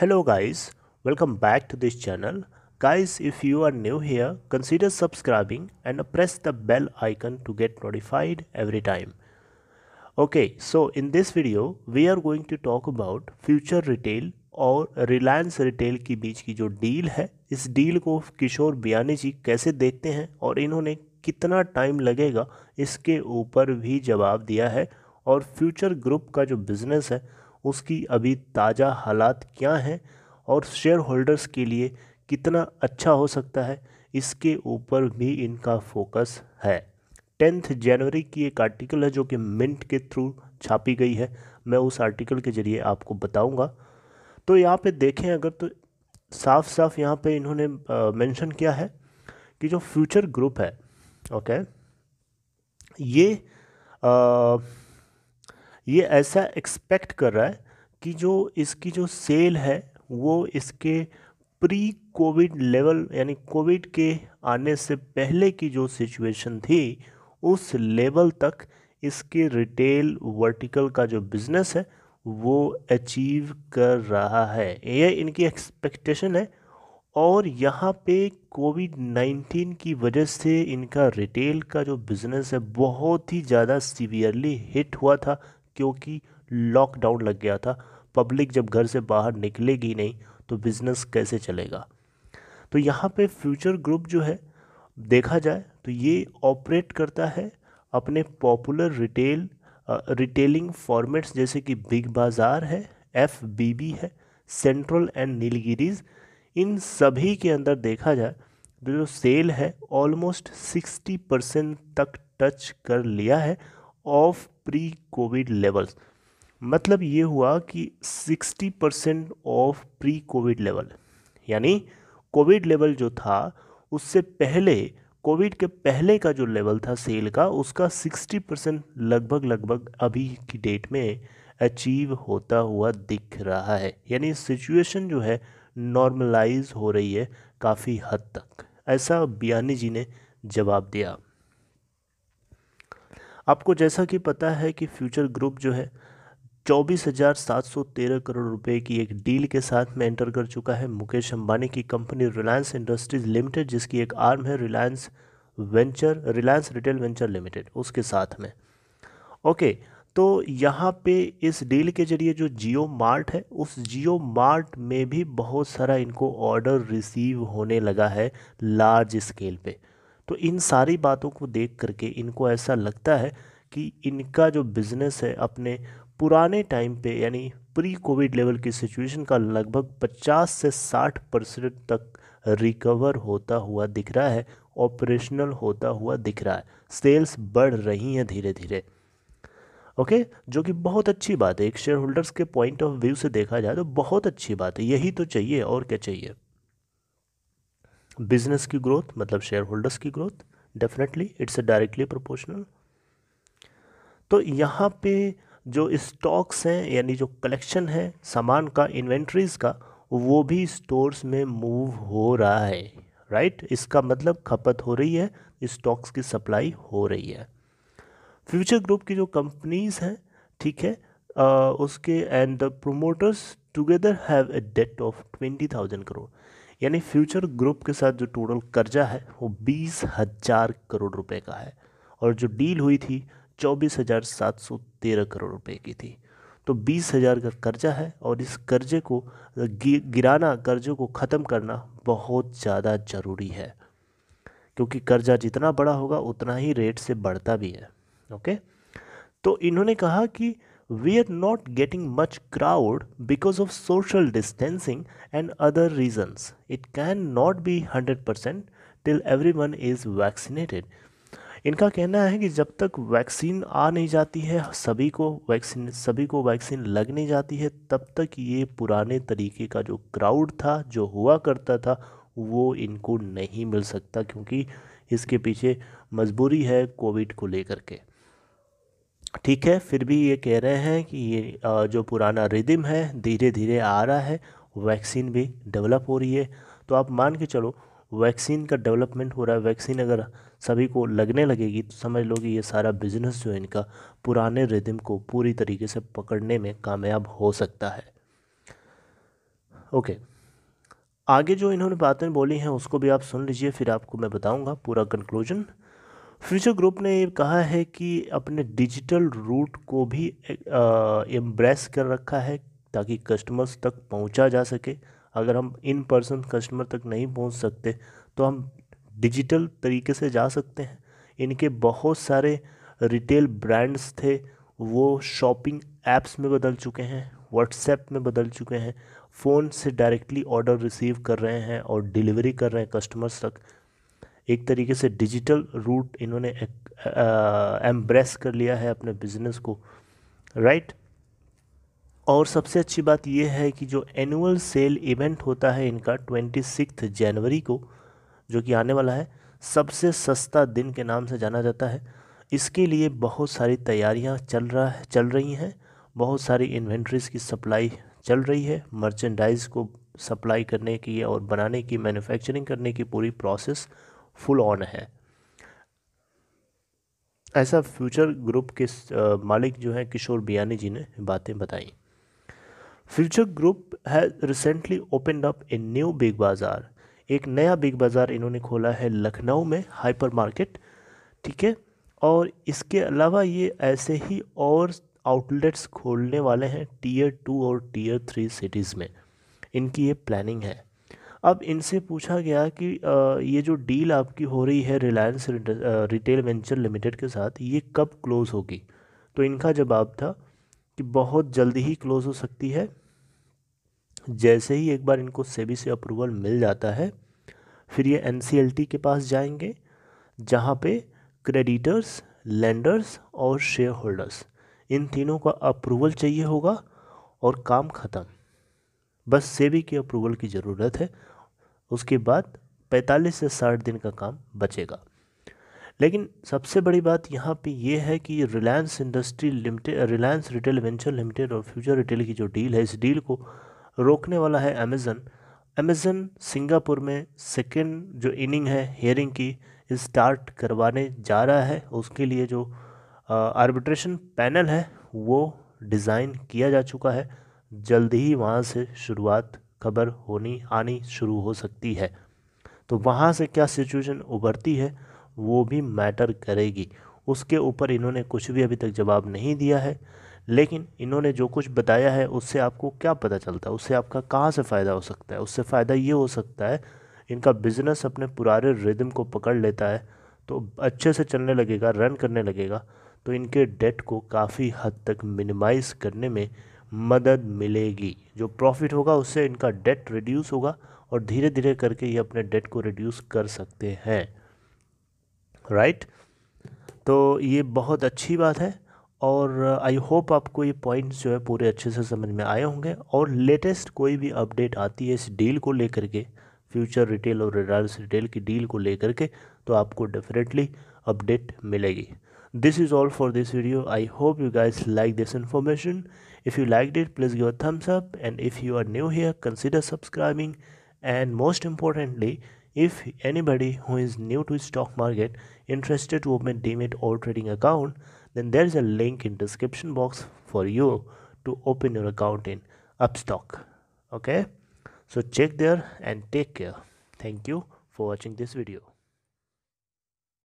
Hello guys, welcome back to this channel. Guys, if you are new here, consider subscribing and press the bell icon to get notified every time. Okay, so in this video we are going to talk about future retail और Reliance retail के बीच की जो deal है, इस deal को किशोर बियानी जी कैसे देखते हैं और इन्होंने कितना टाइम लगेगा इसके ऊपर भी जवाब दिया है। और फ्यूचर ग्रुप का जो बिज़नेस है उसकी अभी ताज़ा हालात क्या हैं और शेयर होल्डर्स के लिए कितना अच्छा हो सकता है, इसके ऊपर भी इनका फोकस है। 10 जनवरी की एक आर्टिकल है जो कि मिंट के थ्रू छापी गई है, मैं उस आर्टिकल के ज़रिए आपको बताऊंगा। तो यहाँ पे देखें अगर तो साफ साफ यहाँ पे इन्होंने मेंशन किया है कि जो फ्यूचर ग्रुप है, ओके, ये आ, ये ऐसा एक्सपेक्ट कर रहा है कि जो इसकी जो सेल है वो इसके प्री कोविड लेवल यानी कोविड के आने से पहले की जो सिचुएशन थी उस लेवल तक इसके रिटेल वर्टिकल का जो बिज़नेस है वो अचीव कर रहा है, ये इनकी एक्सपेक्टेशन है। और यहाँ पे कोविड-19 की वजह से इनका रिटेल का जो बिज़नेस है बहुत ही ज़्यादा सीवियरली हिट हुआ था, क्योंकि लॉकडाउन लग गया था। पब्लिक जब घर से बाहर निकलेगी नहीं तो बिज़नेस कैसे चलेगा। तो यहाँ पे फ्यूचर ग्रुप जो है देखा जाए तो ये ऑपरेट करता है अपने पॉपुलर रिटेलिंग फॉर्मेट्स जैसे कि बिग बाज़ार है, FBB है, सेंट्रल एंड नीलगिरीज। इन सभी के अंदर देखा जाए तो जो सेल है ऑलमोस्ट 60% तक टच कर लिया है ऑफ प्री कोविड लेवल्स। मतलब ये हुआ कि 60% ऑफ प्री कोविड लेवल, यानी कोविड लेवल जो था उससे पहले, कोविड के पहले का जो लेवल था सेल का, उसका 60% लगभग अभी की डेट में अचीव होता हुआ दिख रहा है। यानी सिचुएशन जो है नॉर्मलाइज हो रही है काफ़ी हद तक, ऐसा बियानी जी ने जवाब दिया। आपको जैसा कि पता है कि फ्यूचर ग्रुप जो है 24,713 करोड़ रुपए की एक डील के साथ में एंटर कर चुका है मुकेश अंबानी की कंपनी रिलायंस इंडस्ट्रीज लिमिटेड, जिसकी एक आर्म है रिलायंस रिटेल वेंचर लिमिटेड, उसके साथ में। ओके, तो यहाँ पे इस डील के जरिए जो जियो मार्ट है उस जियो मार्ट में भी बहुत सारा इनको ऑर्डर रिसीव होने लगा है लार्ज स्केल पे। तो इन सारी बातों को देख करके इनको ऐसा लगता है कि इनका जो बिज़नेस है अपने पुराने टाइम पे यानी प्री कोविड लेवल की सिचुएशन का लगभग 50 से 60% तक रिकवर होता हुआ दिख रहा है, ऑपरेशनल होता हुआ दिख रहा है, सेल्स बढ़ रही हैं धीरे धीरे। ओके, जो कि बहुत अच्छी बात है, एक शेयर होल्डर्स के पॉइंट ऑफ व्यू से देखा जाए तो बहुत अच्छी बात है, यही तो चाहिए और क्या चाहिए। बिजनेस की ग्रोथ मतलब शेयर होल्डर्स की growth, definitely it's directly proportional. तो यहाँ पे जो स्टॉक्स हैं यानी जो कलेक्शन है सामान का, इन्वेंट्रीज का, वो भी स्टोर्स में मूव हो रहा है, राइट। इसका मतलब खपत हो रही है, स्टॉक्स की सप्लाई हो रही है। फ्यूचर ग्रुप की जो कंपनीज हैं, ठीक है, उसके and the promoters together have a debt of 20,000 crore. यानी फ्यूचर ग्रुप के साथ जो टोटल कर्जा है वो 20,000 करोड़ रुपए का है, और जो डील हुई थी 24,713 करोड़ रुपए की थी। तो 20,000 का कर्जा है और इस कर्जे को गिराना, कर्जे को ख़त्म करना बहुत ज़्यादा ज़रूरी है, क्योंकि कर्जा जितना बड़ा होगा उतना ही रेट से बढ़ता भी है। ओके, तो इन्होंने कहा कि we are not getting much crowd because of social distancing and other reasons. It can not be 100% till everyone is vaccinated. इनका कहना है कि जब तक वैक्सीन आ नहीं जाती है, सभी को वैक्सीन लग नहीं जाती है, तब तक ये पुराने तरीके का जो क्राउड था, जो हुआ करता था, वो इनको नहीं मिल सकता, क्योंकि इसके पीछे मजबूरी है कोविड को लेकर के। ठीक है, फिर भी ये कह रहे हैं कि ये जो पुराना रिदम है धीरे धीरे आ रहा है, वैक्सीन भी डेवलप हो रही है। तो आप मान के चलो वैक्सीन का डेवलपमेंट हो रहा है, वैक्सीन अगर सभी को लगने लगेगी तो समझ लो कि ये सारा बिजनेस जो है इनका पुराने रिदम को पूरी तरीके से पकड़ने में कामयाब हो सकता है। ओके, आगे जो इन्होंने बातें बोली हैं उसको भी आप सुन लीजिए, फिर आपको मैं बताऊंगा पूरा कंक्लूजन। फ्यूचर ग्रुप ने ये कहा है कि अपने डिजिटल रूट को भी एम्ब्रेस कर रखा है ताकि कस्टमर्स तक पहुंचा जा सके। अगर हम इन पर्सन कस्टमर तक नहीं पहुंच सकते तो हम डिजिटल तरीके से जा सकते हैं। इनके बहुत सारे रिटेल ब्रांड्स थे, वो शॉपिंग ऐप्स में बदल चुके हैं, व्हाट्सएप में बदल चुके हैं, फ़ोन से डायरेक्टली ऑर्डर रिसीव कर रहे हैं और डिलीवरी कर रहे हैं कस्टमर्स तक। एक तरीके से डिजिटल रूट इन्होंने एम्ब्रेस कर लिया है अपने बिजनेस को, राइट। और सबसे अच्छी बात यह है कि जो एनुअल सेल इवेंट होता है इनका 26 जनवरी को, जो कि आने वाला है, सबसे सस्ता दिन के नाम से जाना जाता है। इसके लिए बहुत सारी तैयारियां चल रही हैं, बहुत सारी इन्वेंट्रीज की सप्लाई चल रही है, मर्चेंडाइज को सप्लाई करने की और बनाने की, मैन्युफैक्चरिंग करने की पूरी प्रोसेस फुल ऑन है। ऐसा फ्यूचर ग्रुप के मालिक जो हैं किशोर बियानी जी ने बातें बताई। Future group has recently opened up a new big बाज़ार। एक नया बिग बाज़ार इन्होंने खोला है लखनऊ में, हाइपर मार्केट, ठीक है। और इसके अलावा ये ऐसे ही और आउटलेट्स खोलने वाले हैं टीयर 2 और टीयर 3 सिटीज़ में, इनकी ये प्लानिंग है। अब इनसे पूछा गया कि ये जो डील आपकी हो रही है रिलायंस रिटेल वेंचर लिमिटेड के साथ, ये कब क्लोज़ होगी। तो इनका जवाब था कि बहुत जल्दी ही क्लोज़ हो सकती है। जैसे ही एक बार इनको सेबी से अप्रूवल मिल जाता है, फिर ये एनसीएलटी के पास जाएंगे, जहाँ पे क्रेडिटर्स, लेंडर्स और शेयर होल्डर्स, इन तीनों का अप्रूवल चाहिए होगा और काम ख़त्म। बस सेबी की अप्रूवल की ज़रूरत है, उसके बाद 45 से 60 दिन का काम बचेगा। लेकिन सबसे बड़ी बात यहाँ पे ये है कि Reliance industry limited, Reliance retail venture limited और फ्यूचर रिटेल की जो डील है, इस डील को रोकने वाला है अमेज़न। अमेज़न सिंगापुर में सेकेंड जो इनिंग है हियरिंग की स्टार्ट करवाने जा रहा है। उसके लिए जो आर्बिट्रेशन पैनल है वो डिज़ाइन किया जा चुका है। जल्द ही वहाँ से शुरुआत, खबर आनी शुरू हो सकती है। तो वहाँ से क्या सिचुएशन उभरती है वो भी मैटर करेगी। उसके ऊपर इन्होंने कुछ भी अभी तक जवाब नहीं दिया है, लेकिन इन्होंने जो कुछ बताया है उससे आपको क्या पता चलता है, उससे आपका कहाँ से फ़ायदा हो सकता है। उससे फ़ायदा ये हो सकता है इनका बिज़नेस अपने पुराने रिदम को पकड़ लेता है तो अच्छे से चलने लगेगा, रन करने लगेगा, तो इनके डेट को काफ़ी हद तक मिनिमाइज़ करने में मदद मिलेगी। जो प्रॉफिट होगा उससे इनका डेट रिड्यूस होगा और धीरे धीरे करके ये अपने डेट को रिड्यूस कर सकते हैं, राइट। तो ये बहुत अच्छी बात है और आई होप आपको ये पॉइंट्स जो है पूरे अच्छे से समझ में आए होंगे। और लेटेस्ट कोई भी अपडेट आती है इस डील को लेकर के, फ्यूचर रिटेल और रिलायंस रिटेल की डील को लेकर के, तो आपको डेफिनेटली अपडेट मिलेगी। This is all for this video. I hope you guys like this information. If you liked it, please give a thumbs up, and if you are new here, consider subscribing. And most importantly, if anybody who is new to stock market interested to open Demat or trading account, then there is a link in description box for you to open your account in Upstock. Okay, so check there and take care. Thank you for watching this video.